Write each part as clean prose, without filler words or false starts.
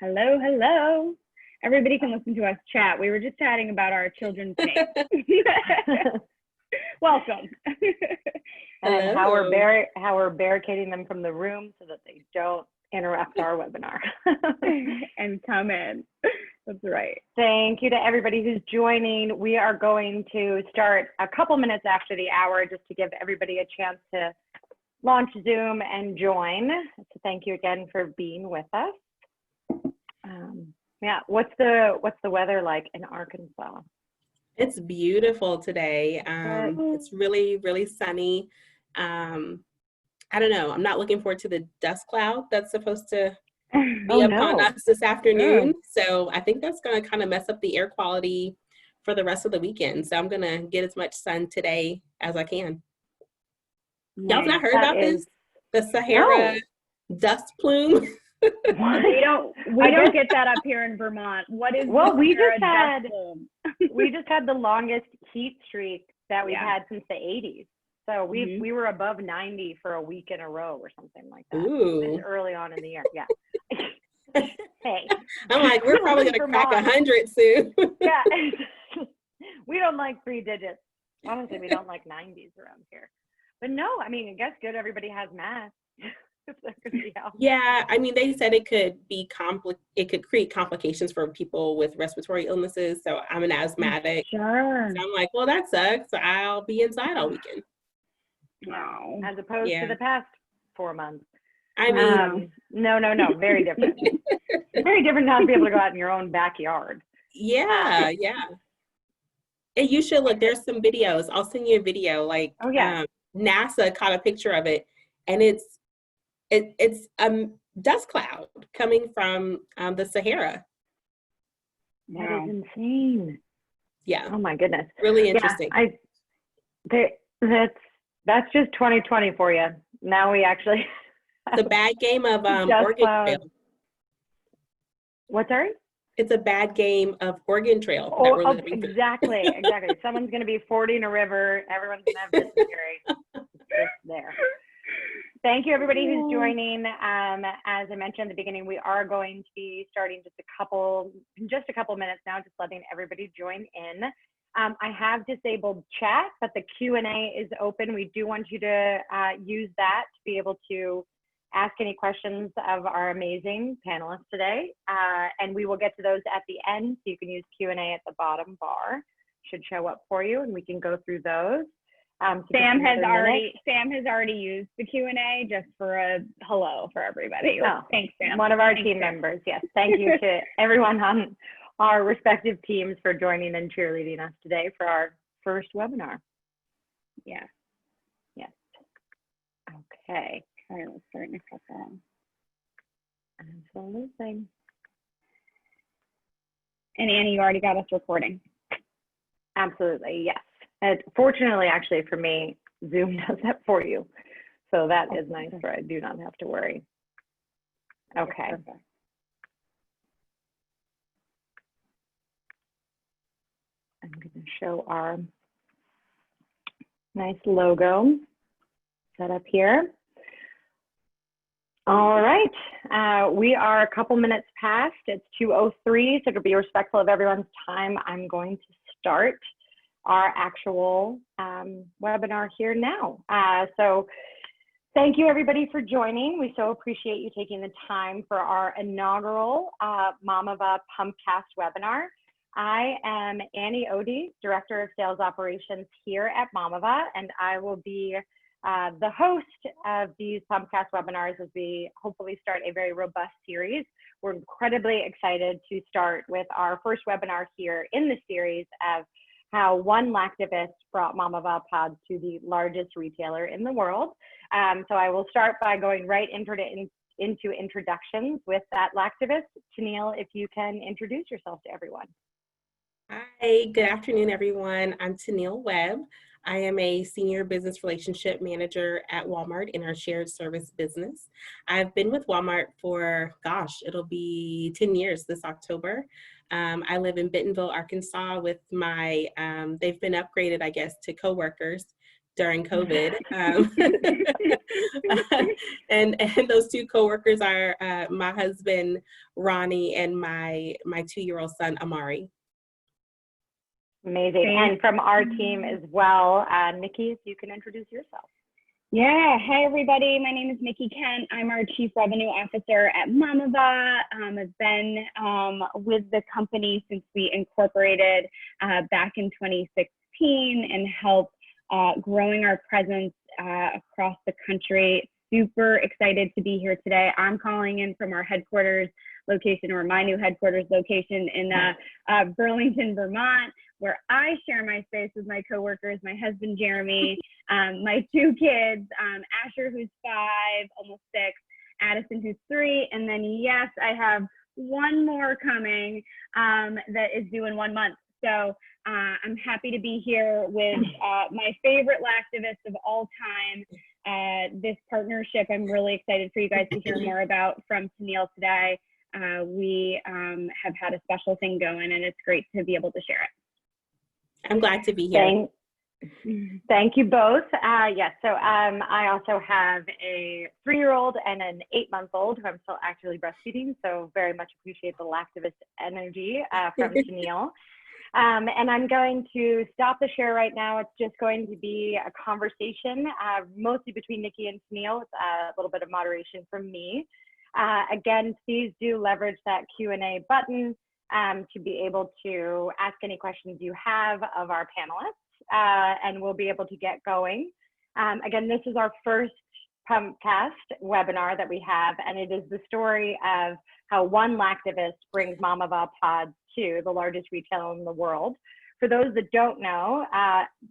Hello, hello. Everybody can listen to us chat. We were just chatting about our children's names. Welcome. And how we're barricading them from the room so that they don't interrupt our webinar. And come in. That's right. Thank you to everybody who's joining. We are going to start a couple minutes after the hour just to give everybody a chance to launch Zoom and join. So thank you again for being with us. Yeah, what's the weather like in Arkansas? It's beautiful today. It's really, really sunny. I don't know. I'm not looking forward to the dust cloud that's supposed to be upon us this afternoon. So I think that's going to kind of mess up the air quality for the rest of the weekend. So I'm going to get as much sun today as I can. Y'all have not heard about this? The Sahara dust plume? We don't get that up here in Vermont. What is we just had the longest heat streak that we've had since the 80s. So we were above 90 for a week in a row or something like that. Ooh. Early on in the year. Yeah. Hey. I'm like, we're probably gonna crack 100 soon. Yeah. We don't like 3 digits. Honestly, we don't like 90s around here. But no, I mean, I guess good everybody has masks. Yeah, I mean, they said it could be it could create complications for people with respiratory illnesses. So I'm an asthmatic. Sure. So I'm like, well, that sucks. So I'll be inside all weekend. Wow. As opposed to the past 4 months. I mean, no, very different. Very different not to be able to go out in your own backyard. Yeah. And you should look. There's some videos. I'll send you a video. Like, NASA caught a picture of it, and it's dust cloud coming from the Sahara. That is insane. Yeah. Oh my goodness. Really interesting. That's just 2020 for you. Now we actually. It's a bad game of Oregon Trail. What, sorry? It's a bad game of Oregon Trail. Exactly. Someone's going to be fording a river. Everyone's going to have dysentery. It's there. Thank you, everybody who's joining. As I mentioned at the beginning, we are going to be starting just a couple minutes now, just letting everybody join in. I have disabled chat, but the Q&A is open. We do want you to use that to be able to ask any questions of our amazing panelists today. And we will get to those at the end. So you can use Q&A at the bottom bar. Should show up for you, and we can go through those. Sam has already used the Q&A just for a hello for everybody. Thanks, Sam. One of our team members. Yes. Thank you to everyone on our respective teams for joining and cheerleading us today for our first webinar. Yes. Okay. All right, let's start in a couple. Absolutely. And Annie, you already got us recording. Absolutely, yes. Fortunately, actually, for me, Zoom does that for you. So that is nice, for I do not have to worry. Okay. Perfect. I'm going to show our nice logo set up here. All right, we are a couple minutes past. It's 2:03, so to be respectful of everyone's time, I'm going to start our actual webinar here now. So thank you everybody for joining. We so appreciate you taking the time for our inaugural Mamava Pumpcast webinar. I am Annie Odie, Director of Sales Operations here at Mamava, and I will be the host of these Pumpcast webinars as we hopefully start a very robust series. We're incredibly excited to start with our first webinar here in the series of how one Lactivist brought Mamava pods to the largest retailer in the world. So I will start by going right into introductions with that Lactivist. Tennille, if you can introduce yourself to everyone. Hi, good afternoon, everyone. I'm Tennille Webb. I am a Senior Business Relationship Manager at Walmart in our shared service business. I've been with Walmart for, it'll be 10 years this October. I live in Bentonville, Arkansas with my, they've been upgraded, I guess, to coworkers during COVID. And those two coworkers are my husband, Ronnie, and my 2-year-old son, Amari. Amazing. And from our team as well, Nikki, if you can introduce yourself. Yeah. Hey, everybody. My name is Nikkie Kent. I'm our Chief Revenue Officer at Mamava. I've been with the company since we incorporated back in 2016 and helped growing our presence across the country. Super excited to be here today. I'm calling in from our headquarters location, or my new headquarters location in Burlington, Vermont, where I share my space with my coworkers, my husband, Jeremy, my 2 kids, Asher, who's 5, almost 6, Addison, who's 3, and then, yes, I have one more coming that is due in 1 month. So I'm happy to be here with my favorite Lactivist of all time. This partnership, I'm really excited for you guys to hear more about from Tennille today. We have had a special thing going, and it's great to be able to share it. I'm glad to be here. Thank you both. Yes, so I also have a 3-year-old and an 8-month-old who I'm still actually breastfeeding, so very much appreciate the Lactivist energy from Tennille. And I'm going to stop the share right now. It's just going to be a conversation, mostly between Nikki and Tennille. It's a little bit of moderation from me. Again, please do leverage that Q&A button to be able to ask any questions you have of our panelists, and we'll be able to get going. Again, this is our first Pumpcast webinar that we have, and it is the story of how one Lactivist brings Mamava pods to the largest retailer in the world. For those that don't know,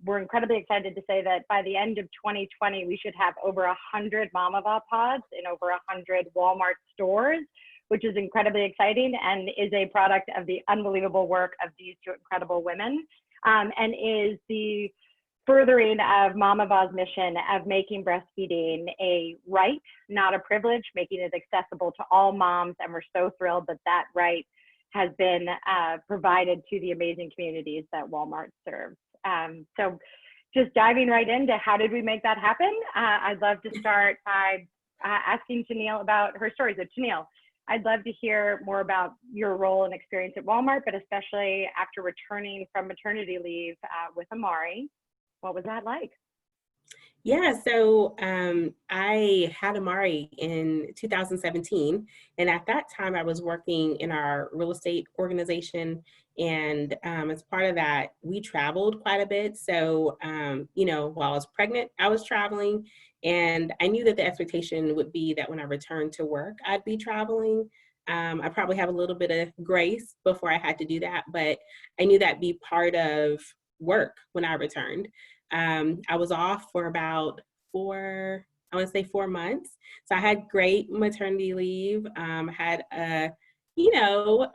we're incredibly excited to say that by the end of 2020, we should have over 100 Mamava pods in over 100 Walmart stores, which is incredibly exciting and is a product of the unbelievable work of these 2 incredible women, and is the furthering of Mamava's mission of making breastfeeding a right, not a privilege, making it accessible to all moms. And we're so thrilled that that right has been provided to the amazing communities that Walmart serves. So just diving right into how did we make that happen? I'd love to start by asking Tennille about her story. So Tennille, I'd love to hear more about your role and experience at Walmart, but especially after returning from maternity leave with Amari. What was that like? Yeah, so I had Amari in 2017, and at that time I was working in our real estate organization, and as part of that, we traveled quite a bit. So, you know, while I was pregnant, I was traveling, and I knew that the expectation would be that when I returned to work, I'd be traveling. I probably have a little bit of grace before I had to do that, but I knew that'd be part of work when I returned. I was off for about 4 months. So I had great maternity leave. I had a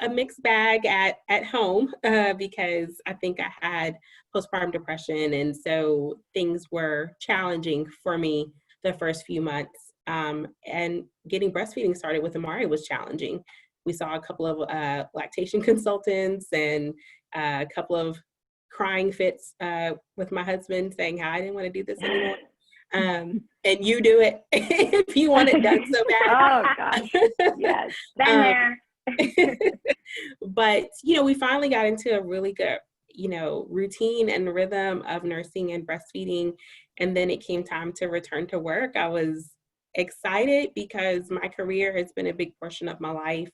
mixed bag at home because I think I had postpartum depression. And so things were challenging for me the first few months. And getting breastfeeding started with Amari was challenging. We saw a couple of lactation consultants and a couple of crying fits with my husband saying how I didn't want to do this anymore. And you do it if you want it done so bad. Oh gosh, yes, been there. But, you know, we finally got into a really good, you know, routine and rhythm of nursing and breastfeeding. And then it came time to return to work. I was excited because my career has been a big portion of my life.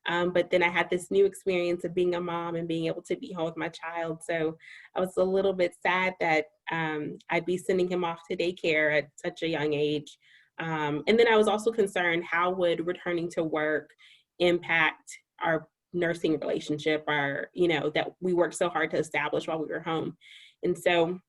But then I had this new experience of being a mom and being able to be home with my child. So I was a little bit sad that I'd be sending him off to daycare at such a young age. And then I was also concerned, how would returning to work impact our nursing relationship, our, you know, that we worked so hard to establish while we were home. And so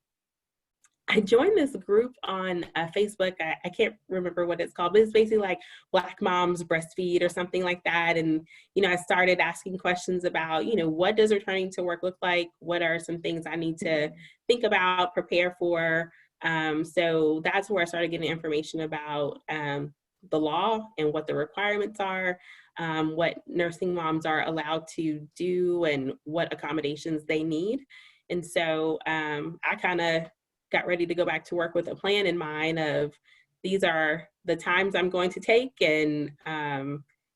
I joined this group on Facebook. I can't remember what it's called, but it's basically like Black Moms Breastfeed or something like that. And, you know, I started asking questions about, you know, what does returning to work look like? What are some things I need to think about, prepare for? So that's where I started getting information about the law and what the requirements are, what nursing moms are allowed to do and what accommodations they need. And so I kind of got ready to go back to work with a plan in mind of these are the times I'm going to take, and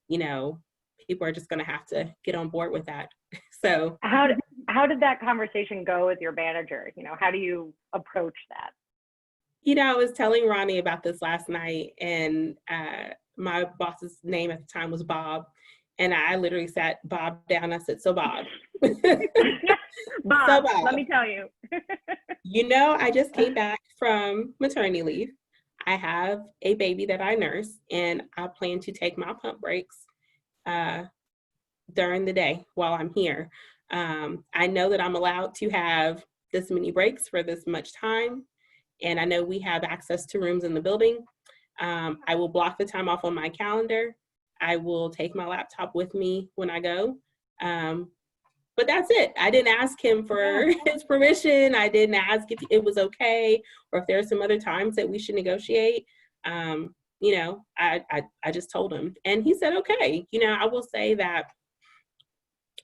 you know, people are just going to have to get on board with that. So how did that conversation go with your manager? You know, how do you approach that? You know, I was telling Ronnie about this last night, and my boss's name at the time was Bob, and I literally sat Bob down. I said, "So Bob, Bob, so Bob, let me tell you, you know, I just came back from maternity leave. I have a baby that I nurse, and I plan to take my pump breaks during the day while I'm here. I know that I'm allowed to have this many breaks for this much time, and I know we have access to rooms in the building. I will block the time off on my calendar. I will take my laptop with me when I go. But that's it. I didn't ask him for his permission. I didn't ask if it was okay or if there are some other times that we should negotiate. You know, I just told him, and he said, okay. You know, I will say that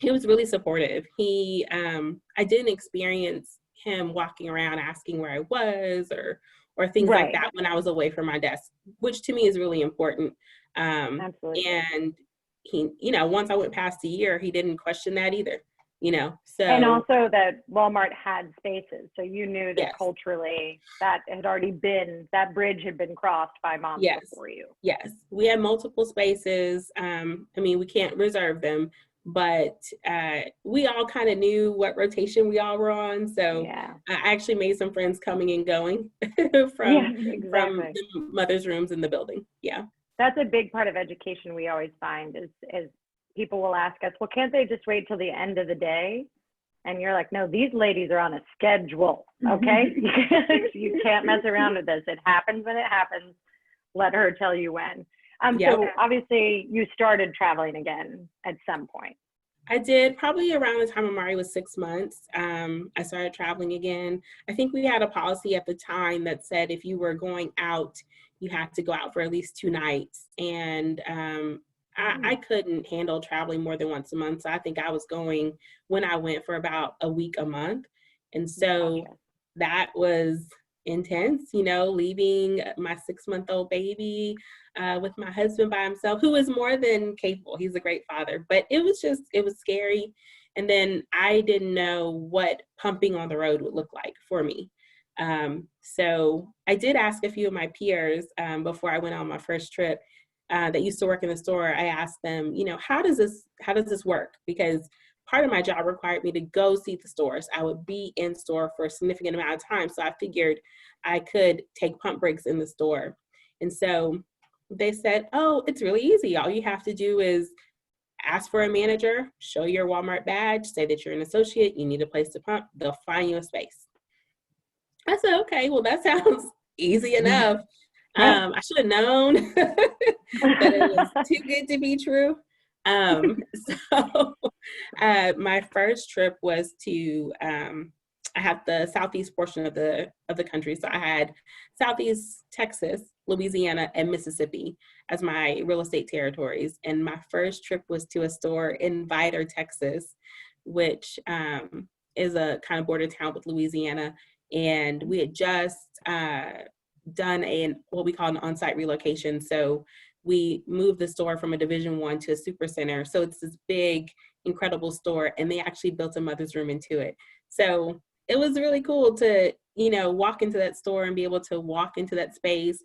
he was really supportive. I didn't experience him walking around asking where I was or things like that when I was away from my desk, which to me is really important. Absolutely. And he, you know, once I went past a year, he didn't question that either, you know, so. And also that Walmart had spaces. So you knew that Yes. Culturally that had already been, that bridge had been crossed by moms before you. Yes, we had multiple spaces. I mean, we can't reserve them, but we all kind of knew what rotation we all were on. So I actually made some friends coming and going from the mother's rooms in the building. Yeah. That's a big part of education we always find is people will ask us, well, can't they just wait till the end of the day? And you're like, no, these ladies are on a schedule, okay? You can't mess around with this. It happens when it happens. Let her tell you when. So obviously you started traveling again at some point. I did, probably around the time Amari was 6 months. I started traveling again. I think we had a policy at the time that said if you were going out, you had to go out for at least 2 nights. And I couldn't handle traveling more than once a month. So I think I was going, when I went, for about a week a month. And so that was intense, you know, leaving my 6-month-old baby with my husband by himself, who is more than capable. He's a great father, but it was scary. And then I didn't know what pumping on the road would look like for me. So I did ask a few of my peers before I went on my first trip that used to work in the store. I asked them, you know, how does this work? Because part of my job required me to go see the stores. I would be in store for a significant amount of time. So I figured I could take pump breaks in the store. And so they said, oh, it's really easy. All you have to do is ask for a manager, show your Walmart badge, say that you're an associate, you need a place to pump, they'll find you a space. I said, okay, well, that sounds easy enough. I should have known that it was too good to be true. So my first trip was to, I had the southeast portion of the country. So I had Southeast Texas, Louisiana, and Mississippi as my real estate territories. And my first trip was to a store in Vidor, Texas, which is a kind of border town with Louisiana. And we had just done what we call an on-site relocation. So we moved the store from a Division I to a super center. So it's this big, incredible store, and they actually built a mother's room into it. So it was really cool to, you know, walk into that store and be able to walk into that space,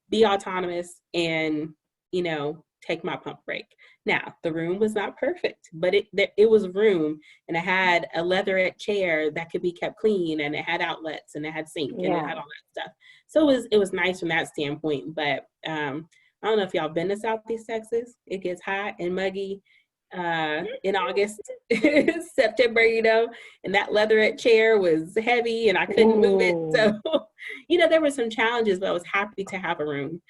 be autonomous, and, you know, take my pump break. Now, the room was not perfect, but it was room, and it had a leatherette chair that could be kept clean, and it had outlets, and it had sink, and it had all that stuff. So it was nice from that standpoint. But I don't know if y'all been to Southeast Texas. It gets hot and muggy in August, September, you know, and that leatherette chair was heavy and I couldn't move it. So, you know, there were some challenges, but I was happy to have a room.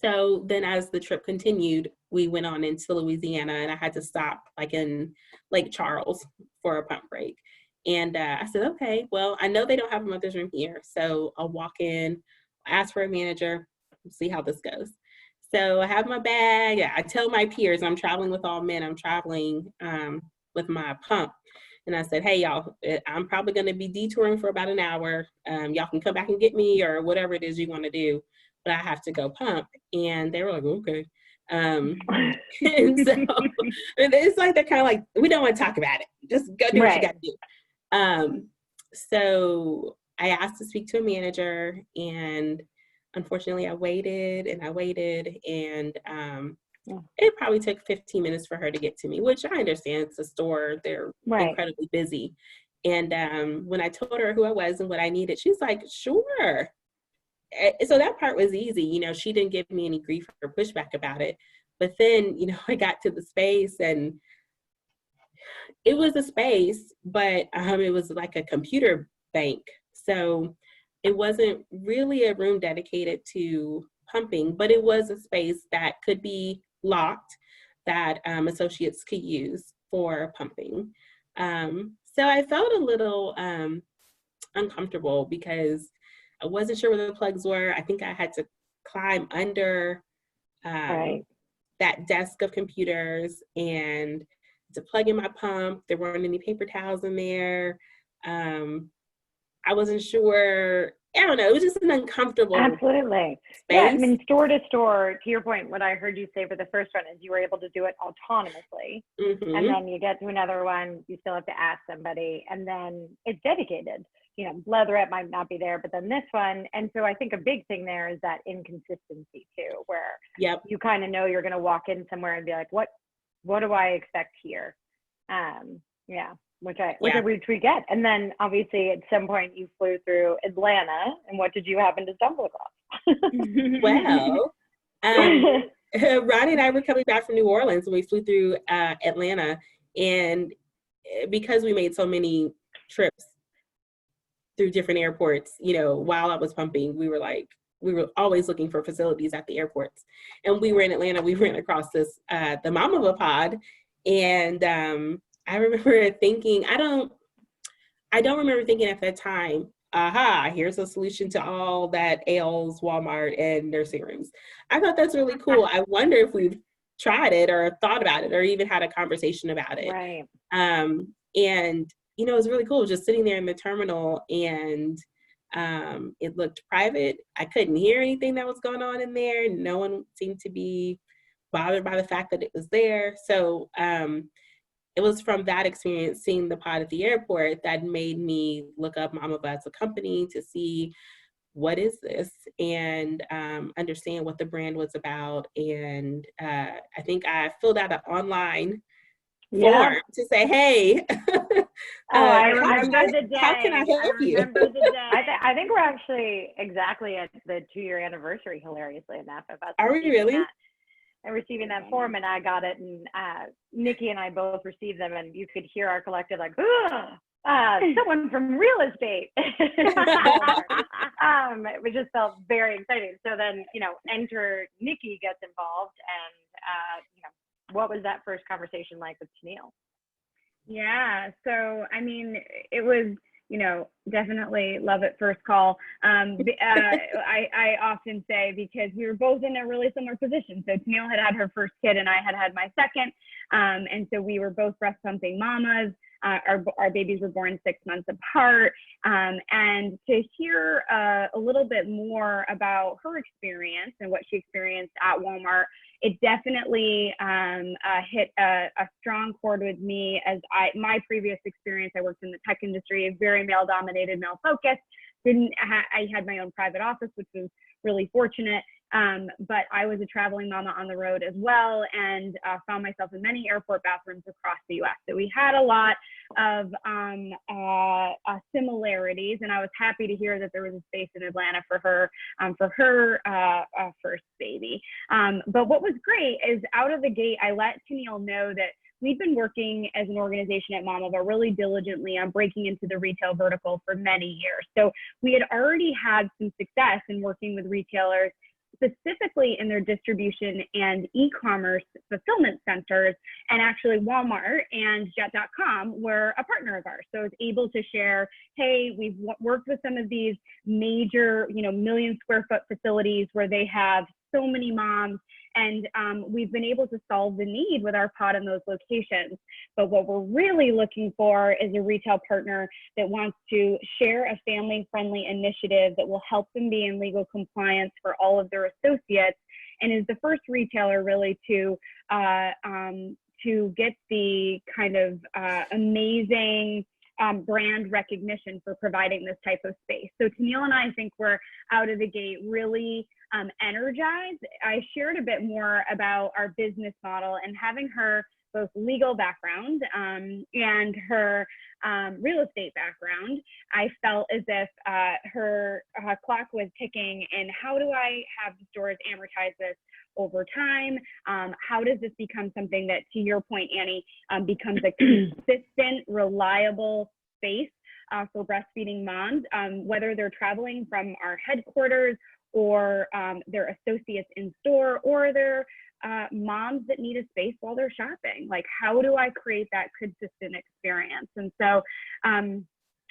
So then as the trip continued, we went on into Louisiana, and I had to stop like in Lake Charles for a pump break. And I said, okay, well, I know they don't have a mother's room here. So I'll walk in, ask for a manager, see how this goes. So I have my bag. I tell my peers I'm traveling with all men. I'm traveling with my pump. And I said, hey, y'all, I'm probably going to be detouring for about an hour. Y'all can come back and get me or whatever it is you want to do, but I have to go pump. And they were like, okay. And so it's like, they're kind of like, we don't want to talk about it. Just go do what you got to do. So I asked to speak to a manager, and unfortunately I waited and it probably took 15 minutes for her to get to me, which I understand. It's a store. They're incredibly busy. And when I told her who I was and what I needed, she's like, sure. So that part was easy. You know, she didn't give me any grief or pushback about it. But then, you know, I got to the space, and it was a space, but it was like a computer bank. So it wasn't really a room dedicated to pumping, but it was a space that could be locked that associates could use for pumping. So I felt a little uncomfortable because I wasn't sure where the plugs were. I think I had to climb under that desk of computers and to plug in my pump. There weren't any paper towels in there. I wasn't sure. I don't know. It was just an uncomfortable Absolutely. space. Yeah, I mean, store to store, to your point, what I heard you say for the first one is you were able to do it autonomously. And then you get to another one, you still have to ask somebody, and then it's dedicated. You know, leatherette might not be there, but then this one. And so I think a big thing there is that inconsistency too, where you kind of know you're going to walk in somewhere and be like, what do I expect here? Which we get. And then obviously at some point you flew through Atlanta, and what did you happen to stumble across? Well, Ronnie and I were coming back from New Orleans when we flew through Atlanta, and because we made so many trips through different airports, you know, while I was pumping, we were always looking for facilities at the airports. And we were in Atlanta, we ran across this, the Mamava pod. And I remember thinking, I don't remember thinking at that time, aha, here's a solution to all that ails Walmart and nursing rooms. I thought that's really cool. I wonder if we've tried it or thought about it or even had a conversation about it. Right. And you know, it was really cool just sitting there in the terminal, and it looked private. I couldn't hear anything that was going on in there. No one seemed to be bothered by the fact that it was there. So it was from that experience, seeing the pod at the airport, that made me look up Mamava as a company to see what is this, and understand what the brand was about. And I think I filled out an online form to say, hey, I remember the day. How can I help you? The day. I think we're actually exactly at the 2-year anniversary, hilariously enough. Are we really? And receiving that form, and I got it, and Nikki and I both received them, and you could hear our collective like, someone from real estate. We just felt very exciting. So then, you know, enter Nikki gets involved, and you know, what was that first conversation like with Tennille? Yeah, so I mean, it was, you know, definitely love at first call. I often say, because we were both in a really similar position. So Tennille had her first kid, and I had my second, and so we were both breast pumping mamas. Our babies were born 6 months apart, and to hear a little bit more about her experience and what she experienced at Walmart, it definitely hit a strong chord with me. As my previous experience, I worked in the tech industry, very male-dominated, male-focused. I had my own private office, which was really fortunate. But I was a traveling mama on the road as well, and found myself in many airport bathrooms across the U.S. So we had a lot of similarities, and I was happy to hear that there was a space in Atlanta for her first baby. But what was great is, out of the gate, I let Tennille know that we've been working as an organization at Mamava really diligently on breaking into the retail vertical for many years. So we had already had some success in working with retailers, specifically in their distribution and e-commerce fulfillment centers. And actually Walmart and Jet.com were a partner of ours. So I was able to share, hey, we've worked with some of these major, you know, 1 million square foot facilities where they have so many moms, and we've been able to solve the need with our pod in those locations. But what we're really looking for is a retail partner that wants to share a family-friendly initiative that will help them be in legal compliance for all of their associates, and is the first retailer really to get the kind of amazing brand recognition for providing this type of space. So Tennille and I think we're out of the gate really energized. I shared a bit more about our business model, and having her both legal background and her real estate background, I felt as if her clock was ticking, and how do I have the stores amortize this over time? How does this become something that, to your point, Annie, becomes a consistent, reliable space for breastfeeding moms, whether they're traveling from our headquarters or their associates in store, or they're moms that need a space while they're shopping? Like, how do I create that consistent experience? And so,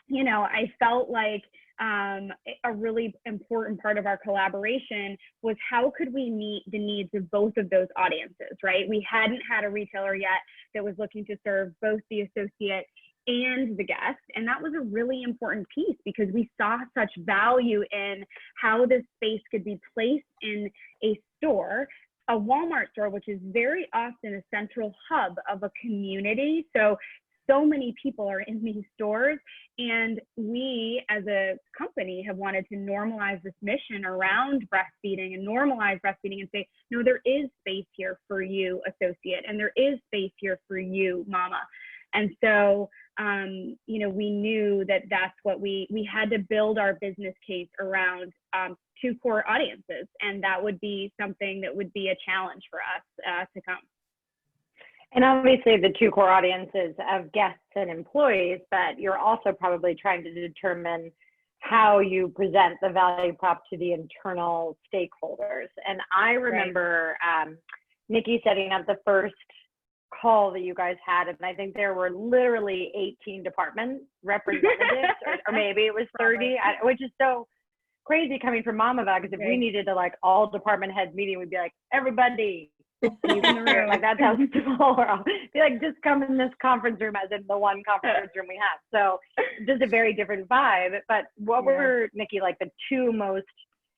you know, I felt like a really important part of our collaboration was how could we meet the needs of both of those audiences, right? We hadn't had a retailer yet that was looking to serve both the associate and the guest. And that was a really important piece, because we saw such value in how this space could be placed in a store, a Walmart store, which is very often a central hub of a community. So many people are in these stores, and we as a company have wanted to normalize this mission around breastfeeding and normalize breastfeeding and say, no, there is space here for you, associate, and there is space here for you, mama. And so, you know, we knew that that's what we had to build our business case around two core audiences, and that would be something that would be a challenge for us to come. And obviously the two core audiences of guests and employees, but you're also probably trying to determine how you present the value prop to the internal stakeholders. And I remember Nikki setting up the first call that you guys had, and I think there were literally 18 department representatives, or maybe it was 30, which is so crazy coming from Mamava, because if we needed to like all department heads meeting, we'd be like, everybody, you can like that's how small we're all. Be like, just come in this conference room, as in the one conference room we have. So just a very different vibe. But what were, Nikki, like the two most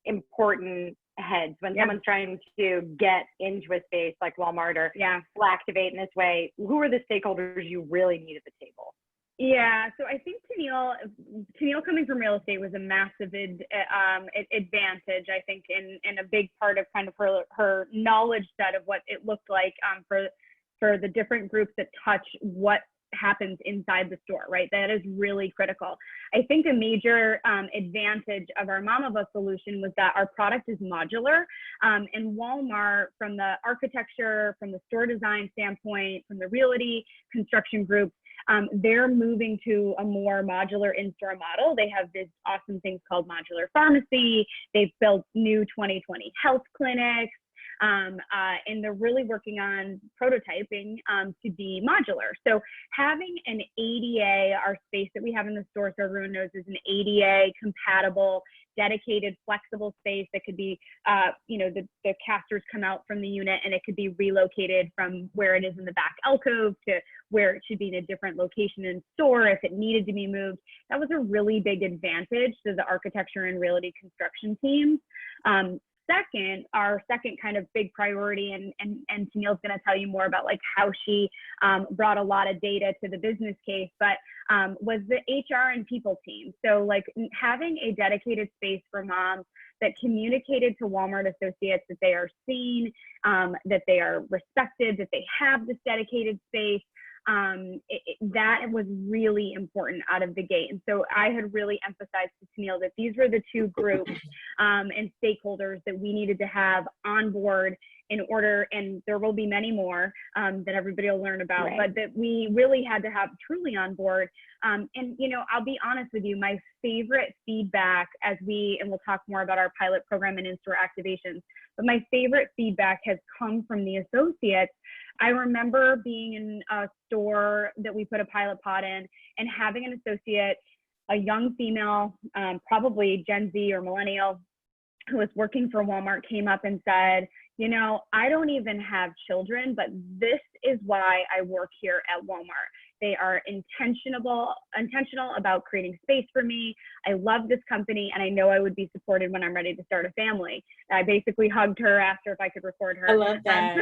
important heads when someone's trying to get into a space like Walmart or Lactivate in this way? Who are the stakeholders you really need at the table? Yeah, so I think Tennille coming from real estate was a massive advantage, I think, in a big part of kind of her knowledge set of what it looked like for the different groups that touch what happens inside the store, right? That is really critical. I think a major advantage of our Mamava solution was that our product is modular, and Walmart, from the architecture, from the store design standpoint, from the realty construction group, they're moving to a more modular in-store model. They have these awesome things called modular pharmacy. They've built new 2020 health clinics, and they're really working on prototyping to be modular. So having an ADA, our space that we have in the store, so everyone knows, is an ADA compatible, dedicated, flexible space that could be, you know, the casters come out from the unit and it could be relocated from where it is in the back alcove to where it should be in a different location in store if it needed to be moved. That was a really big advantage to the architecture and realty construction teams. Second, our second kind of big priority, and Tennille's going to tell you more about like how she brought a lot of data to the business case, but was the HR and people team. So like having a dedicated space for moms that communicated to Walmart associates that they are seen, that they are respected, that they have this dedicated space. That was really important out of the gate. And so I had really emphasized to Tennille that these were the two groups and stakeholders that we needed to have on board in order, and there will be many more that everybody will learn about, but that we really had to have truly on board. And, you know, I'll be honest with you, my favorite feedback and we'll talk more about our pilot program and in-store activations, but my favorite feedback has come from the associates. I remember being in a store that we put a pilot pod in and having an associate, a young female, probably Gen Z or millennial, who was working for Walmart came up and said, you know, I don't even have children, but this is why I work here at Walmart. They are intentional about creating space for me. I love this company, and I know I would be supported when I'm ready to start a family. I basically hugged her, asked her if I could record her. I love that.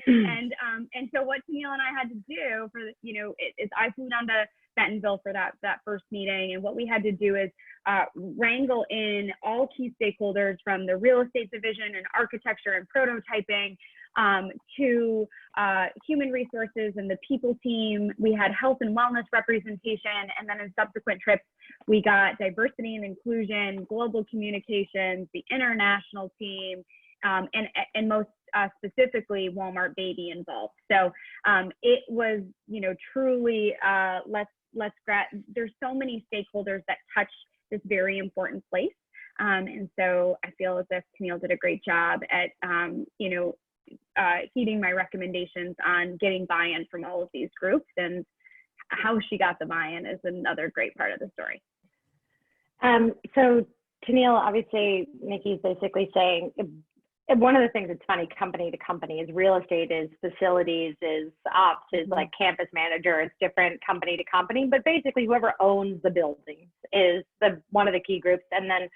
And so what Tennille and I had to do for, you know, is I flew down to Bentonville for that first meeting, and what we had to do is wrangle in all key stakeholders from the real estate division and architecture and prototyping to human resources and the people team. We had health and wellness representation, and then in subsequent trips, we got diversity and inclusion, global communications, the international team, and most specifically Walmart Baby involved. So it was, you know, truly there's so many stakeholders that touch this very important place. And so I feel as if Tennille did a great job at, you know, heeding my recommendations on getting buy-in from all of these groups, and how she got the buy-in is another great part of the story. So Tennille, obviously, Nikkie's basically saying, one of the things that's funny, company to company, is real estate, is facilities, is ops, is like campus manager. It's different company to company, but basically whoever owns the buildings is one of the key groups. And then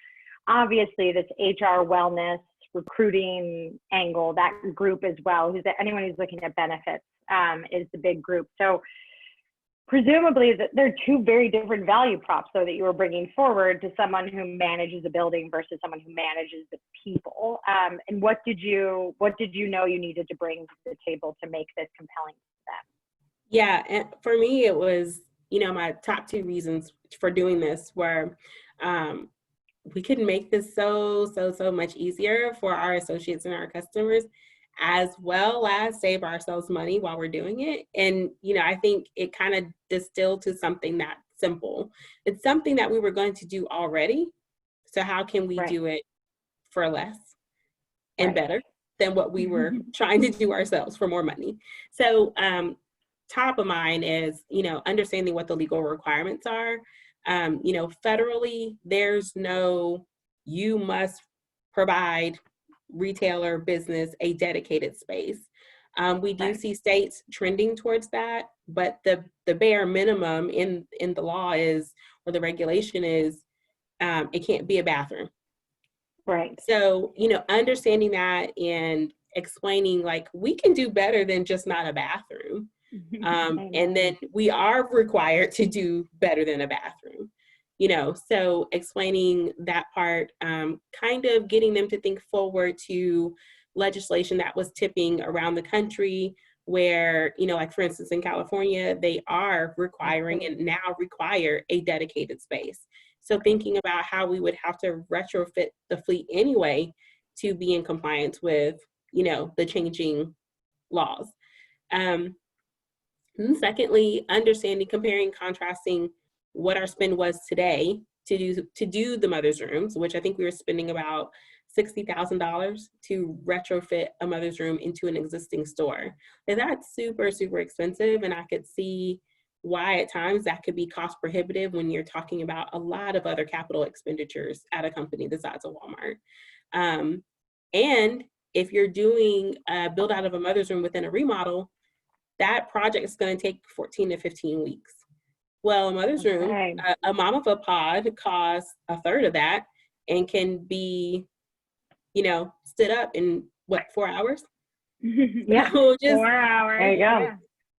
obviously this HR, wellness, recruiting angle, that group as well, anyone who's looking at benefits is the big group. So presumably they're two very different value props, though, that you were bringing forward to someone who manages a building versus someone who manages the people. And what did you know you needed to bring to the table to make this compelling to them? Yeah, and for me, it was, you know, my top two reasons for doing this were we could make this so much easier for our associates and our customers, as well as save ourselves money while we're doing it. And, you know, I think it kind of distilled to something that simple. It's something that we were going to do already. So how can we do it for less and better than what we were trying to do ourselves for more money? So top of mind is, you know, understanding what the legal requirements are. You know, federally, there's no, you must provide retailer business a dedicated space. We do see states trending towards that, but the bare minimum in the law is, or the regulation is, it can't be a bathroom. Right. So, you know, understanding that and explaining, like, we can do better than just not a bathroom. And then we are required to do better than a bathroom, you know, so explaining that part, kind of getting them to think forward to legislation that was tipping around the country where, you know, like for instance, in California, they are requiring and now require a dedicated space. So thinking about how we would have to retrofit the fleet anyway to be in compliance with, you know, the changing laws. And secondly, understanding, comparing, contrasting what our spend was today to do the mother's rooms, which I think we were spending about $60,000 to retrofit a mother's room into an existing store. And that's super expensive, and I could see why at times that could be cost prohibitive when you're talking about a lot of other capital expenditures at a company the size of Walmart. And if you're doing a build out of a mother's room within a remodel, that project is going to take 14 to 15 weeks. Well, a mother's room, a Mamava pod costs a third of that and can be, you know, stood up in what, 4 hours? Yeah, so just 4 hours. There you go. Yeah.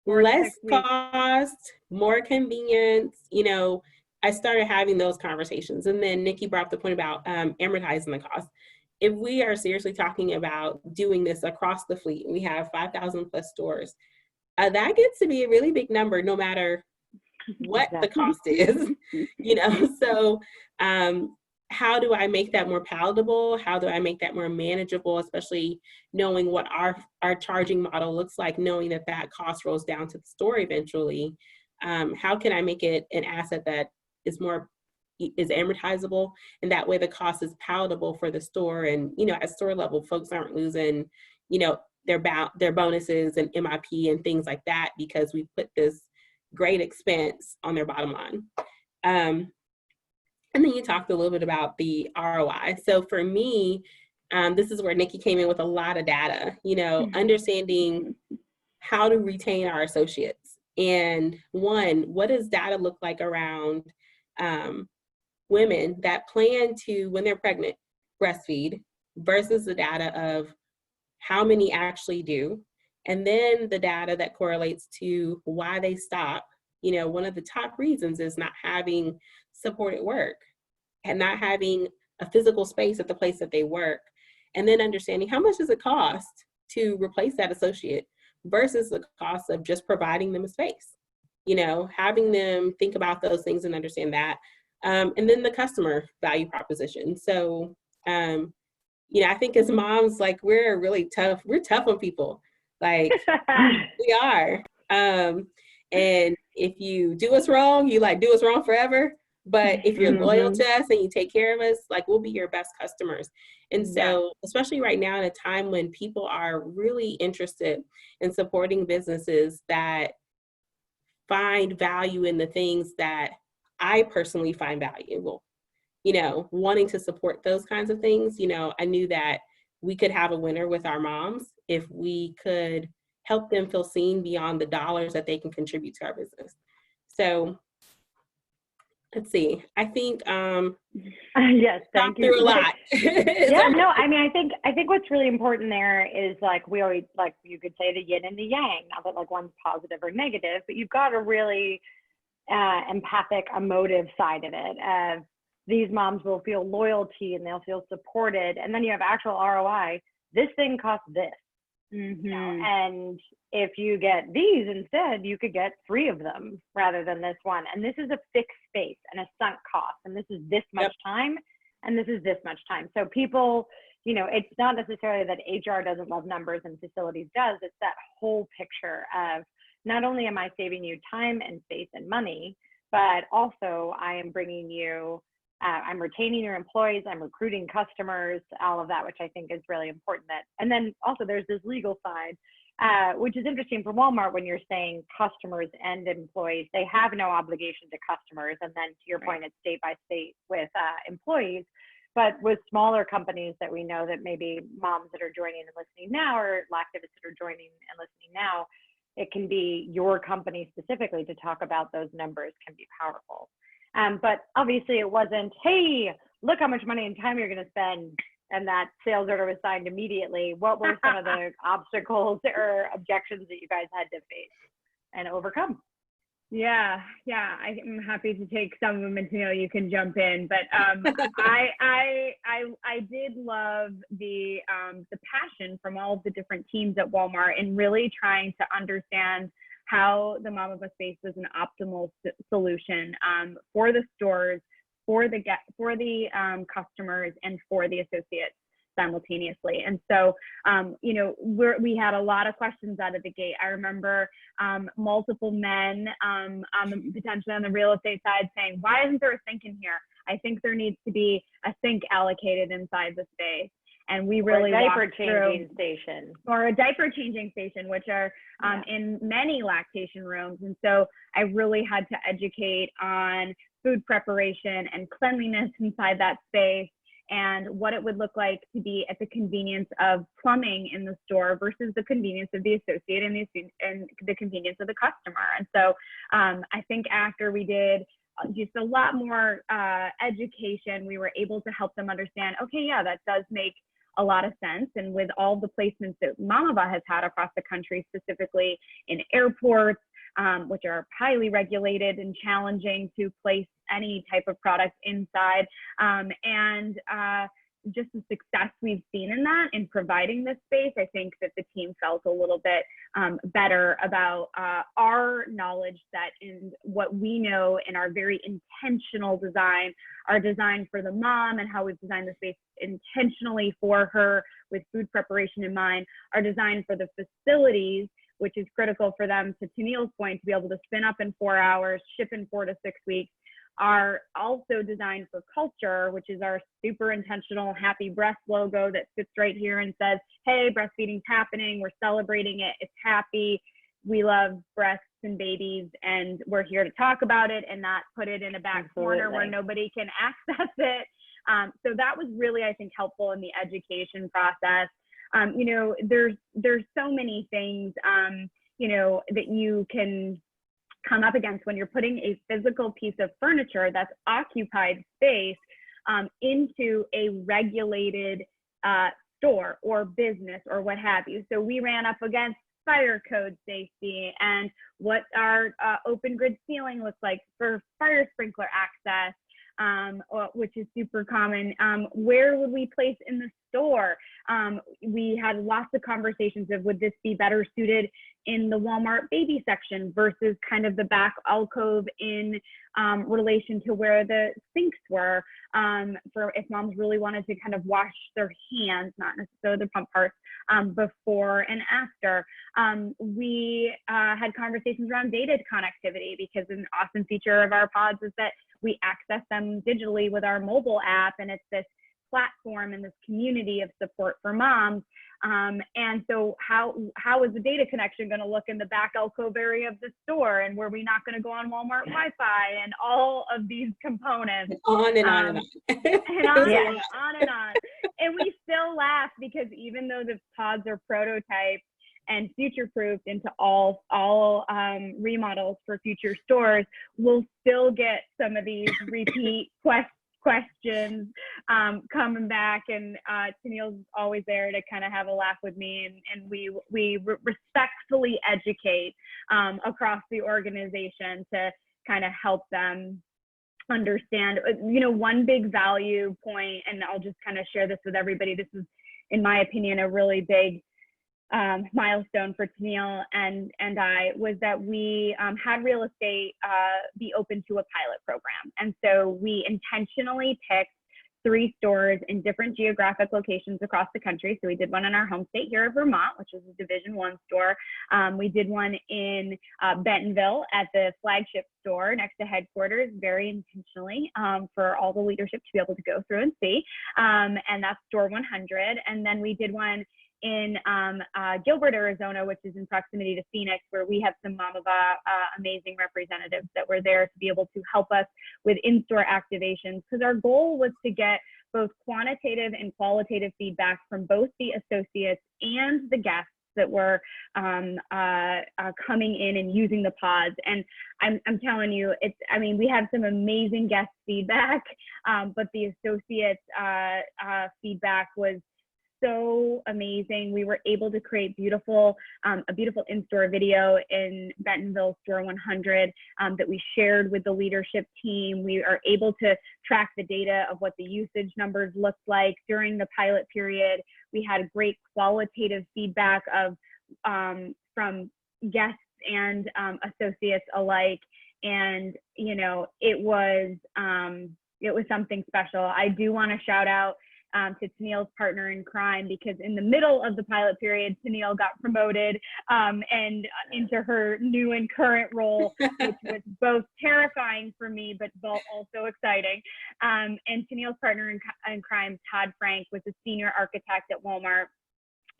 Less cost, more convenience. You know, I started having those conversations, and then Nikki brought up the point about amortizing the cost. If we are seriously talking about doing this across the fleet, and we have 5,000 plus stores, that gets to be a really big number, no matter what the cost is, you know? So how do I make that more palatable? How do I make that more manageable, especially knowing what our charging model looks like, knowing that that cost rolls down to the store eventually? How can I make it an asset that is amortizable, and that way the cost is palatable for the store? And, you know, at store level, folks aren't losing, you know, their bonuses and MIP and things like that because we put this great expense on their bottom line. And then you talked a little bit about the ROI. So for me, this is where Nikki came in with a lot of data, understanding how to retain our associates. And one, what does data look like around women that plan to, when they're pregnant, breastfeed versus the data of how many actually do, and then the data that correlates to why they stop. One of the top reasons is not having supported work and not having a physical space at the place that they work, and then understanding how much does it cost to replace that associate versus the cost of just providing them a space. Having them think about those things and understand that. And then the customer value proposition. So, I think as moms, like, we're really tough. We're tough on people. Like, we are. And if you do us wrong, you do us wrong forever. But if you're loyal to us and you take care of us, like, we'll be your best customers. And so, especially right now in a time when people are really interested in supporting businesses that find value in the things that I personally find valuable, wanting to support those kinds of things, I knew that we could have a winner with our moms if we could help them feel seen beyond the dollars that they can contribute to our business. So let's see. I think yes, thank you. Through a lot. Yeah, no, I think what's really important there is, like, we always, like, you could say the yin and the yang, not that like one's positive or negative, but you've got a really empathic, emotive side of it. These moms will feel loyalty and they'll feel supported, and then you have actual ROI. This thing costs this. And if you get these instead, you could get 3 of them rather than this one. And this is a fixed space and a sunk cost. And this is this much time, and this is this much time. So people, it's not necessarily that HR doesn't love numbers and facilities does. It's that whole picture of, not only am I saving you time and space and money, but also I am bringing you, I'm retaining your employees, I'm recruiting customers, all of that, which I think is really important. And then also there's this legal side, which is interesting for Walmart when you're saying customers and employees. They have no obligation to customers. And then to your point, it's state by state with employees. But with smaller companies that we know that maybe moms that are joining and listening now, or Lactivists that are joining and listening now, it can be your company specifically to talk about those numbers can be powerful. But obviously it wasn't, hey, look how much money and time you're going to spend, and that sales order was signed immediately. What were some of the obstacles or objections that you guys had to face and overcome? Yeah, I'm happy to take some of them, and Tennille, you can jump in. But I did love the passion from all of the different teams at Walmart in really trying to understand how the Mamava space was an optimal solution for the stores, for the customers, and for the associates simultaneously. And so, we had a lot of questions out of the gate. I remember multiple men potentially on the real estate side saying, why isn't there a sink in here? I think there needs to be a sink allocated inside the space. And we really diaper changing station, or a diaper changing station, which are in many lactation rooms. And so I really had to educate on food preparation and cleanliness inside that space, and what it would look like to be at the convenience of plumbing in the store versus the convenience of the associate and the convenience of the customer. And so I think after we did just a lot more education, we were able to help them understand, okay, yeah, that does make a lot of sense. And with all the placements that Mamava has had across the country, specifically in airports, which are highly regulated and challenging to place any type of product inside, and just the success we've seen in that, in providing this space, I think that the team felt a little bit better about our knowledge that in what we know in our very intentional design, our design for the mom and how we've designed the space intentionally for her with food preparation in mind, our design for the facilities, which is critical for them, to Tennille's point, to be able to spin up in 4 hours, ship in 4 to 6 weeks, are also designed for culture, which is our super intentional happy breast logo that sits right here and says, hey, breastfeeding's happening, we're celebrating it, it's happy, we love breast and babies, and we're here to talk about it and not put it in a back corner where nobody can access it. So that was really, I think, helpful in the education process. You know, there's so many things, you know, that you can come up against when you're putting a physical piece of furniture that's occupied space into a regulated store or business or what have you. So we ran up against fire code safety and what our open grid ceiling looks like for fire sprinkler access, which is super common. Where would we place in the store? We had lots of conversations of, would this be better suited in the Walmart baby section versus kind of the back alcove in relation to where the sinks were, for if moms really wanted to kind of wash their hands, not necessarily the pump parts, before and after. We had conversations around data connectivity, because an awesome feature of our pods is that we access them digitally with our mobile app, and it's this platform and this community of support for moms. And so how is the data connection going to look in the back alcove area of the store? And were we not going to go on Walmart Wi-Fi and all of these components? On and on and on. And on, yeah, and on and on. And we still laugh, because even though the pods are prototyped and future-proofed into all remodels for future stores, we'll still get some of these repeat questions coming back, and Tennille's always there to kind of have a laugh with me, and we respectfully educate across the organization to kind of help them understand. You know, one big value point, and I'll just kind of share this with everybody, this is, in my opinion, a really big milestone for Tennille and I, was that we had real estate be open to a pilot program. And so we intentionally picked 3 stores in different geographic locations across the country. So we did one in our home state here of Vermont, which is a Division I store. We did one in Bentonville at the flagship store next to headquarters, very intentionally, for all the leadership to be able to go through and see. And that's store 100. And then we did one in Gilbert, Arizona, which is in proximity to Phoenix, where we have some Mamava amazing representatives that were there to be able to help us with in-store activations, because our goal was to get both quantitative and qualitative feedback from both the associates and the guests that were coming in and using the pods. And I'm telling you, I mean, we have some amazing guest feedback, but the associates feedback was so amazing. We were able to create a beautiful in-store video in Bentonville Store 100 that we shared with the leadership team. We are able to track the data of what the usage numbers looked like during the pilot period. We had great qualitative feedback of from guests and associates alike, and you know, it was something special. I do want to shout out to Tennille's partner in crime, because in the middle of the pilot period, Tennille got promoted and into her new and current role, which was both terrifying for me, but also exciting. And Tennille's partner in crime, Todd Frank, was a senior architect at Walmart.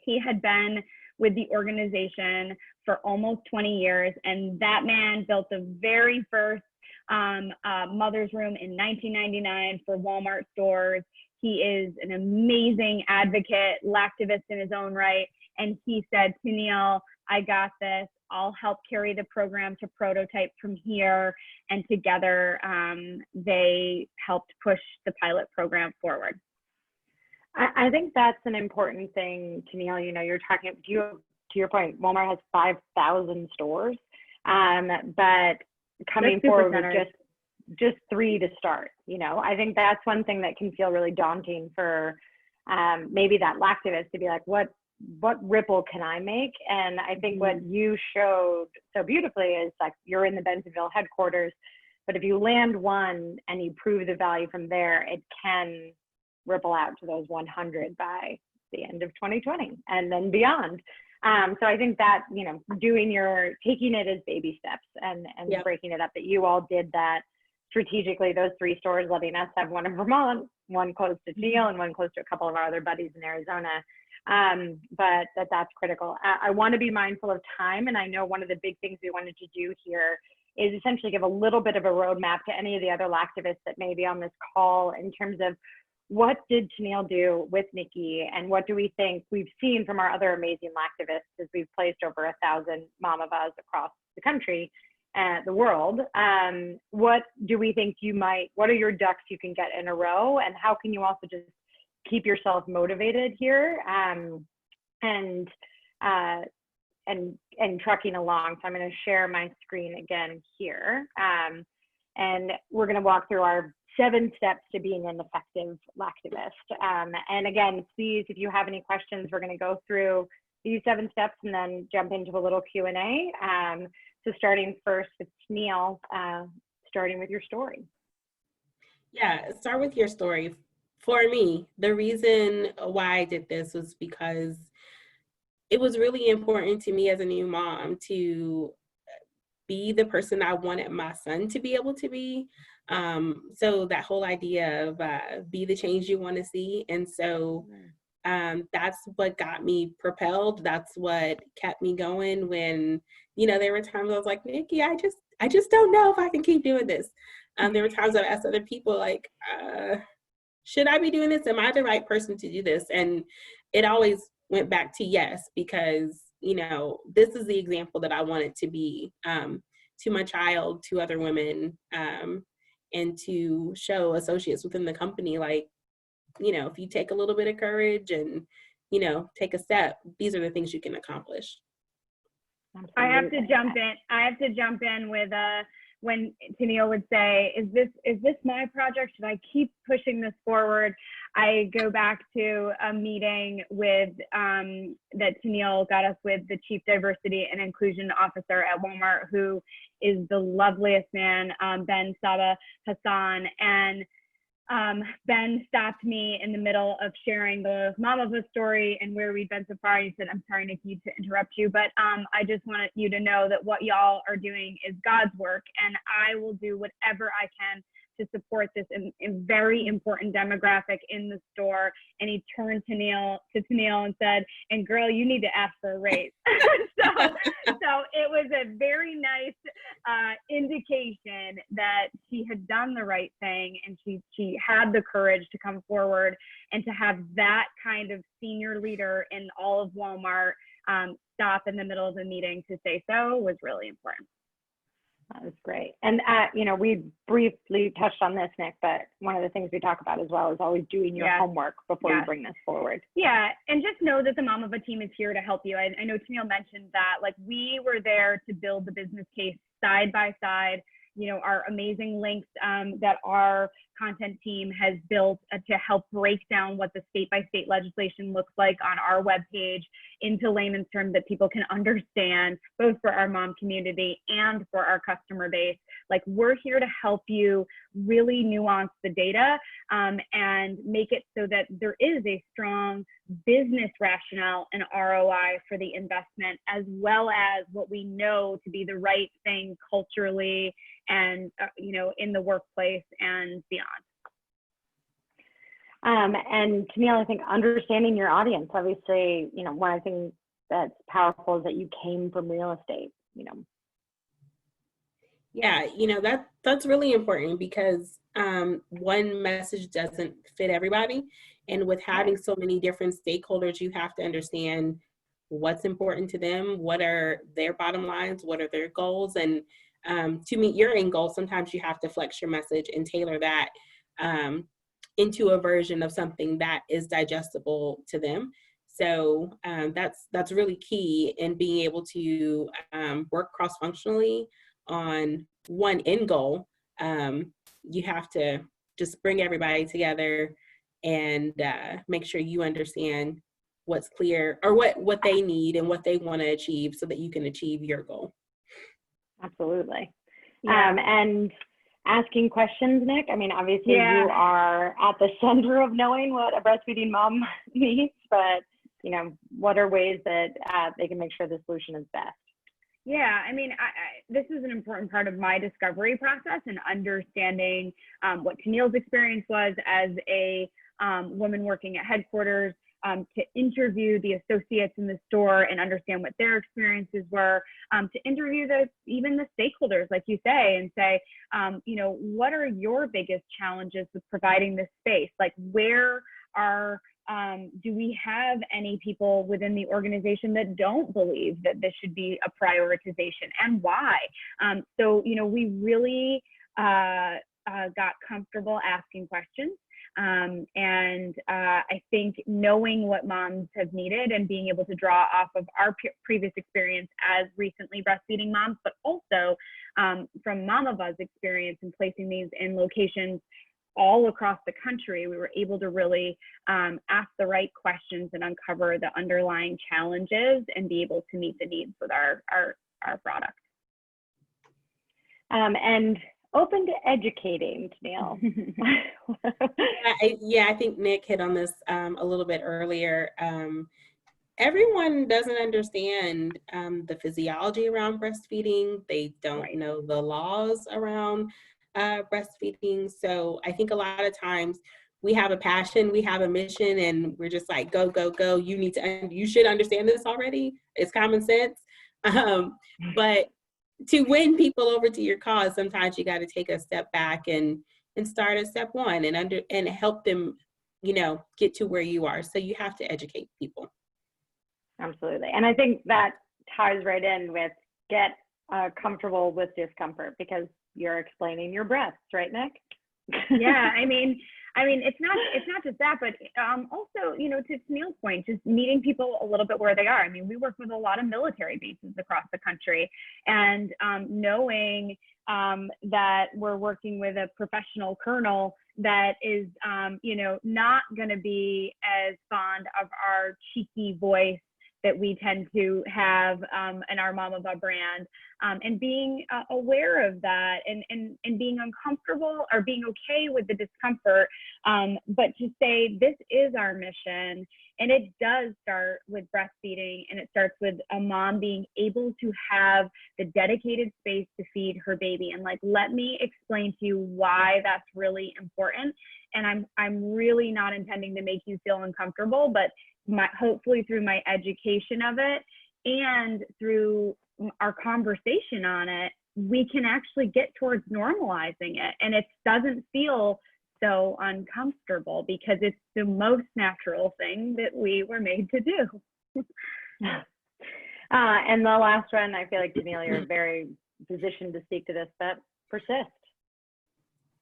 He had been with the organization for almost 20 years, and that man built the very first mother's room in 1999 for Walmart stores. He is an amazing advocate, Lactivist in his own right. And he said, Tennille, I got this. I'll help carry the program to prototype from here. And together, they helped push the pilot program forward. I think that's an important thing, Tennille. You know, you're talking, to your point, Walmart has 5,000 stores, but coming forward with just 3 to start. You know, I think that's one thing that can feel really daunting for maybe that Lactivist to be like, what ripple can I make? And I think what you showed so beautifully is like, you're in the Bentonville headquarters, but if you land one and you prove the value from there, it can ripple out to those 100 by the end of 2020 and then beyond. So I think that, you know, taking it as baby steps and breaking it up, that you all did that strategically, those 3 stores, letting us have one in Vermont, one close to Tennille, and one close to a couple of our other buddies in Arizona, but that's critical. I want to be mindful of time, and I know one of the big things we wanted to do here is essentially give a little bit of a roadmap to any of the other Lactivists that may be on this call in terms of what did Tennille do with Nikkie, and what do we think we've seen from our other amazing Lactivists as we've placed over 1,000 Mamavas across the country and the world. What do we think what are your ducks you can get in a row, and how can you also just keep yourself motivated here and trucking along? So I'm going to share my screen again here, and we're going to walk through our 7 steps to being an effective Lactivist. And again, please, if you have any questions, we're going to go through these 7 steps and then jump into a little Q&A. So starting first with Tennille, starting with your story. Yeah, start with your story. For me, the reason why I did this was because it was really important to me as a new mom to be the person I wanted my son to be able to be. So that whole idea of be the change you want to see. And so that's what got me propelled. That's what kept me going when, there were times I was like, Nikki, I just don't know if I can keep doing this. There were times I asked other people like, should I be doing this? Am I the right person to do this? And it always went back to yes, because, this is the example that I wanted to be to my child, to other women, and to show associates within the company, like, if you take a little bit of courage and, take a step, these are the things you can accomplish. Absolutely. I have to jump in with when Tennille would say, is this my project? Should I keep pushing this forward? I go back to a meeting with that Tennille got us with the Chief Diversity and Inclusion Officer at Walmart, who is the loveliest man, Ben Saba Hassan. And Ben stopped me in the middle of sharing the Mamava story and where we'd been so far. He said, I'm sorry, Nikki, to interrupt you, but I just wanted you to know that what y'all are doing is God's work, and I will do whatever I can to support this in very important demographic in the store. And he turned to Tennille and said, and girl, you need to ask for a raise. So it was a very nice indication that she had done the right thing, and she had the courage to come forward, and to have that kind of senior leader in all of Walmart stop in the middle of the meeting to say so was really important. That was great. And, we briefly touched on this, Nick, but one of the things we talk about as well is always doing your homework before you bring this forward. Yeah, and just know that the Mamava team is here to help you. I know Tennille mentioned that, like, we were there to build the business case side by side. Our amazing links that our content team has built to help break down what the state-by-state legislation looks like on our webpage into layman's terms that people can understand, both for our mom community and for our customer base. Like, we're here to help you really nuance the data and make it so that there is a strong business rationale and ROI for the investment, as well as what we know to be the right thing culturally and in the workplace and beyond. And Tennille, I think understanding your audience, obviously, one of the things that's powerful is that you came from real estate, Yeah, that's really important, because one message doesn't fit everybody. And with having so many different stakeholders, you have to understand what's important to them, what are their bottom lines, what are their goals. And to meet your end goal, sometimes you have to flex your message and tailor that into a version of something that is digestible to them. So that's really key in being able to work cross-functionally on one end goal. You have to just bring everybody together and make sure you understand what's clear, or what they need and what they want to achieve, so that you can achieve your goal. Absolutely. Yeah. And asking questions, Nick, I mean, obviously you are at the center of knowing what a breastfeeding mom needs, but what are ways that they can make sure the solution is best? Yeah, I mean, this is an important part of my discovery process, and understanding what Tennille's experience was as a woman working at headquarters, to interview the associates in the store and understand what their experiences were, to interview even the stakeholders, like you say, and say, you know, what are your biggest challenges with providing this space? Like, where are do we have any people within the organization that don't believe that this should be a prioritization, and why? So, you know, we really got comfortable asking questions. And I think knowing what moms have needed and being able to draw off of our previous experience as recently breastfeeding moms, but also from Mamava's experience in placing these in locations all across the country, we were able to really ask the right questions and uncover the underlying challenges and be able to meet the needs with our product. And open to educating, Tennille. I think Nick hit on this a little bit earlier. Everyone doesn't understand the physiology around breastfeeding. They don't know the laws around breastfeeding. So I think a lot of times we have a passion, we have a mission, and we're just like, go, go, go. You should understand this already. It's common sense. But to win people over to your cause, sometimes you got to take a step back and start at step one and help them, you know, get to where you are. So you have to educate people. Absolutely. And I think that ties right in with get comfortable with discomfort, because you're explaining your breasts, right, Nick? Yeah, I mean, it's not just that, but also, you know, to Tennille's point, just meeting people a little bit where they are. I mean, we work with a lot of military bases across the country, and knowing that we're working with a professional colonel that is, you know, not going to be as fond of our cheeky voice that we tend to have in our Mamava brand, and being aware of that and being uncomfortable or being okay with the discomfort, but to say this is our mission, and it does start with breastfeeding, and it starts with a mom being able to have the dedicated space to feed her baby. And like, let me explain to you why that's really important. And I'm really not intending to make you feel uncomfortable, but hopefully through my education of it and through our conversation on it, we can actually get towards normalizing it. And it doesn't feel so uncomfortable because it's the most natural thing that we were made to do. And the last one, I feel like, Tennille, you're very positioned to speak to this, but persist.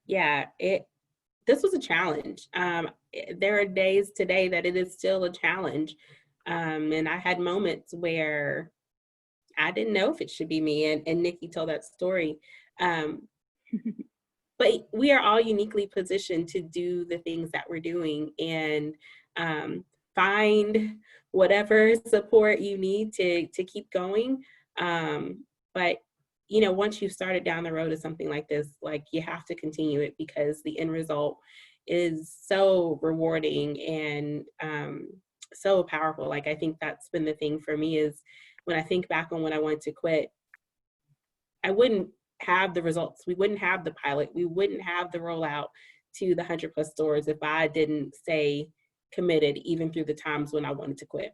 Yeah, this was a challenge. There are days today that it is still a challenge. And I had moments where I didn't know if it should be me, and Nikki told that story. But we are all uniquely positioned to do the things that we're doing, and find whatever support you need to keep going. But you know, once you've started down the road of something like this, like, you have to continue it, because the end result is so rewarding and so powerful. Like, I think that's been the thing for me, is when I think back on when I wanted to quit, I wouldn't have the results. We wouldn't have the pilot. We wouldn't have the rollout to the 100+ stores if I didn't stay committed, even through the times when I wanted to quit.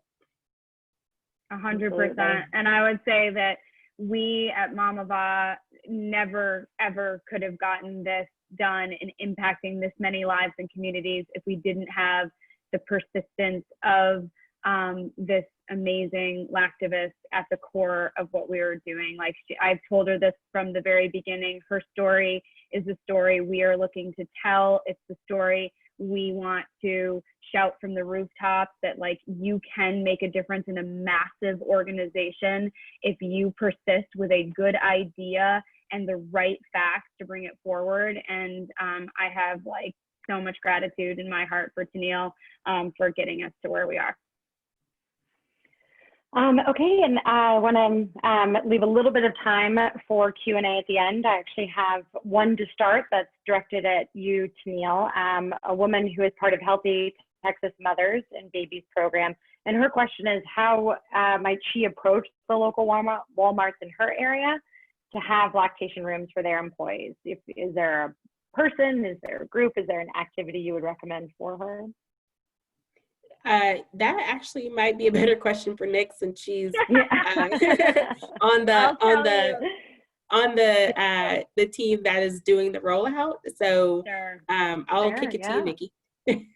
100%. And I would say that we at Mamava never, ever could have gotten this done and impacting this many lives and communities if we didn't have the persistence of this amazing Lactivist at the core of what we were doing. Like, I've told her this from the very beginning. Her story is the story we are looking to tell. It's the story we want to shout from the rooftops, that like, you can make a difference in a massive organization if you persist with a good idea and the right facts to bring it forward. And I have like so much gratitude in my heart for Tennille for getting us to where we are. Okay, and I want to leave a little bit of time for Q&A at the end. I actually have one to start that's directed at you, Tennille, a woman who is part of Healthy Texas Mothers and Babies program. And her question is, how might she approach the local Walmarts in her area to have lactation rooms for their employees? Is there a person, is there a group, is there an activity you would recommend for her? That actually might be a better question for Nick, since she's Yeah. on the team that is doing the rollout. So Sure. I'll Sure, kick it to yeah. you, Nikki.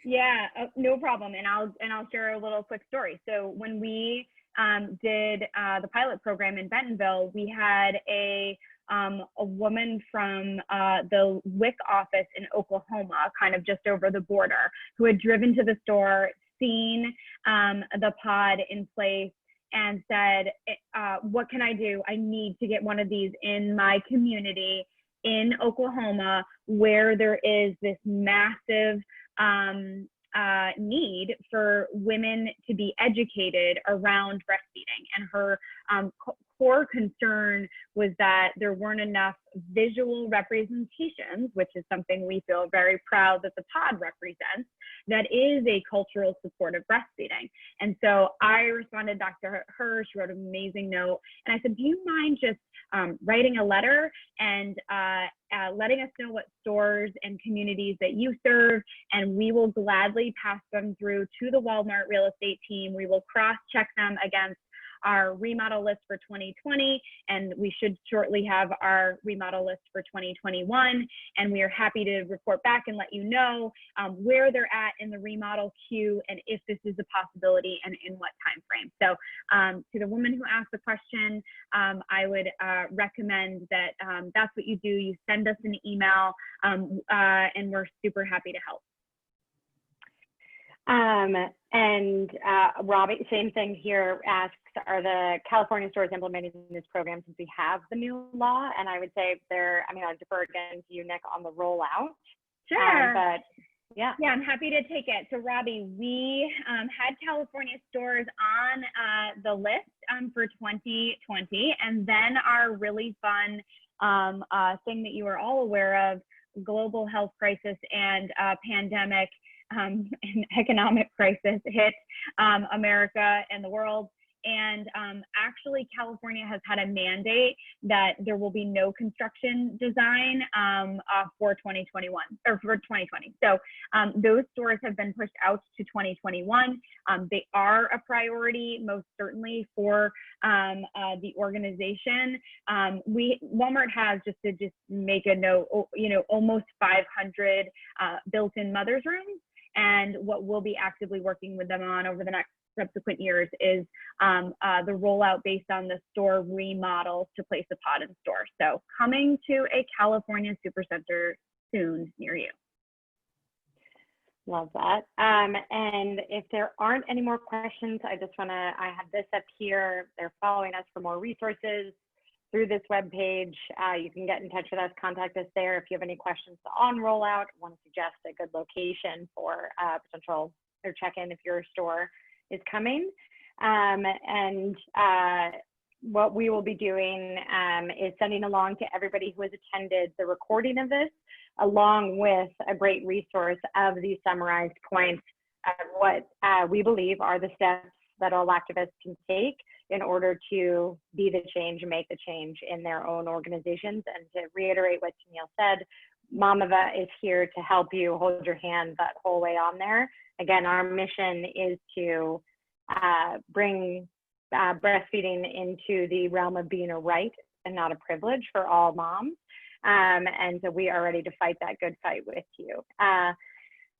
Yeah, no problem. And I'll share a little quick story. So when we did the pilot program in Bentonville, we had a woman from the WIC office in Oklahoma, kind of just over the border, who had driven to the store, seen the pod in place, and said, what can I do? I need to get one of these in my community in Oklahoma, where there is this massive need for women to be educated around breastfeeding. And her core concern was that there weren't enough visual representations, which is something we feel very proud that the pod represents, that is a cultural support of breastfeeding. And so I responded back to her. She wrote an amazing note. And I said, do you mind just writing a letter and letting us know what stores and communities that you serve, and we will gladly pass them through to the Walmart real estate team. We will cross-check them against our remodel list for 2020, and we should shortly have our remodel list for 2021. And we are happy to report back and let you know where they're at in the remodel queue and if this is a possibility and in what time frame. So to the woman who asked the question, I would recommend that that's what you do. You send us an email, and we're super happy to help. Robbie, same thing here, asks, are the California stores implementing this program since we have the new law? And I would say I'll defer again to you, Nick, on the rollout. Sure. But yeah. Yeah, I'm happy to take it. So Robbie, we had California stores on the list for 2020, and then our really fun thing that you are all aware of, global health crisis and pandemic and economic crisis hit America and the world. And actually, California has had a mandate that there will be no construction design for 2021 or for 2020. So those stores have been pushed out to 2021. They are a priority, most certainly, for the organization. Walmart has, just to make a note, almost 500 built-in mother's rooms. And what we'll be actively working with them on over the next subsequent years is the rollout based on the store remodels to place a pod in store. So coming to a California supercenter soon near you. Love that. And if there aren't any more questions, I have this up here. They're following us for more resources through this webpage. You can get in touch with us, contact us there if you have any questions on rollout, want to suggest a good location for potential or check-in if your store is coming. What we will be doing is sending along to everybody who has attended the recording of this, along with a great resource of these summarized points of what we believe are the steps that all activists can take in order to be the change and make the change in their own organizations. And to reiterate what Tennille said, Mamava is here to help you, hold your hand that whole way on there. Again, our mission is to bring breastfeeding into the realm of being a right and not a privilege for all moms. And so we are ready to fight that good fight with you.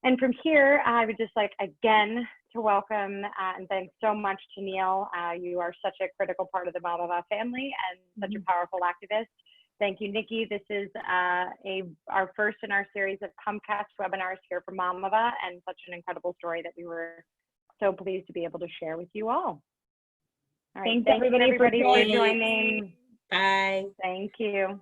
And from here, I would just like, again, to welcome and thanks so much to Tennille. You are such a critical part of the Mamava family and such a powerful activist. Thank you, Nikki. This is our first in our series of Comcast webinars here for Mamava, and such an incredible story that we were so pleased to be able to share with you all. All right, thanks everybody for joining. Bye. Thank you.